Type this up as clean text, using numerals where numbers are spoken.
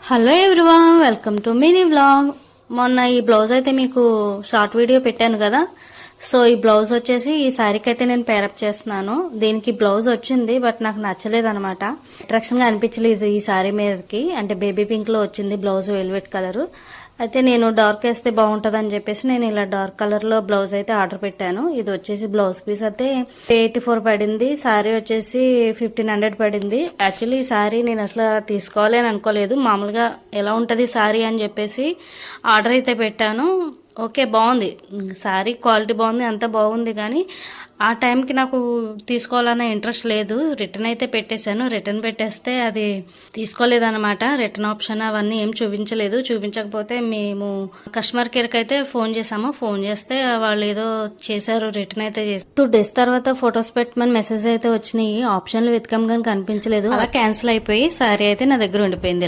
Hello everyone, welcome to mini vlog. మొన్న ఈ blouse అయితే మీకు షార్ట్ వీడియో పెట్టాను కదా. సో ఈ బ్లౌజ్ వచ్చేసి ఈ శారీకి అయితే నేను పేరప్ చేస్తున్నాను. దీనికి బ్లౌజ్ వచ్చింది, బట్ నాకు నచ్చలేదు అనమాట. అట్రాక్షన్ గా అనిపించలేదు ఈ శారీ మీదకి. అంటే బేబీ పింక్ లో వచ్చింది బ్లౌజ్, వెల్వెట్ కలర్. అయితే నేను డార్క్ వేస్తే బాగుంటుంది అని చెప్పేసి నేను ఇలా డార్క్ కలర్ లో బ్లౌజ్ అయితే ఆర్డర్ పెట్టాను. ఇది వచ్చేసి బ్లౌజ్ పీస్ అయితే 84 పడింది. శారీ వచ్చేసి 1500 పడింది. యాక్చువల్లీ ఈ శారీ నేను అసలు తీసుకోవాలి అని అనుకోలేదు. మామూలుగా ఎలా ఉంటది శారీ అని చెప్పేసి ఆర్డర్ అయితే పెట్టాను. ఓకే, బాగుంది శారీ, క్వాలిటీ బాగుంది, అంతా బాగుంది. కానీ ఆ టైంకి నాకు తీసుకోవాలన్న ఇంట్రెస్ట్ లేదు. రిటర్న్ అయితే పెట్టేశాను. రిటర్న్ పెట్టేస్తే అది తీసుకోలేదన్నమాట. రిటర్న్ ఆప్షన్ అవన్నీ ఏం చూపించలేదు. చూపించకపోతే మేము కస్టమర్ కేర్కి అయితే ఫోన్ చేసాము. ఫోన్ చేస్తే వాళ్ళు ఏదో చేశారు, రిటర్న్ అయితే చేశారు. 2 days తర్వాత ఫొటోస్ పెట్టమని మెసేజ్ అయితే వచ్చినాయి. ఆప్షన్లు వెతకం కానీ కనిపించలేదు. అలా క్యాన్సిల్ అయిపోయి శారీ అయితే నా దగ్గర ఉండిపోయింది.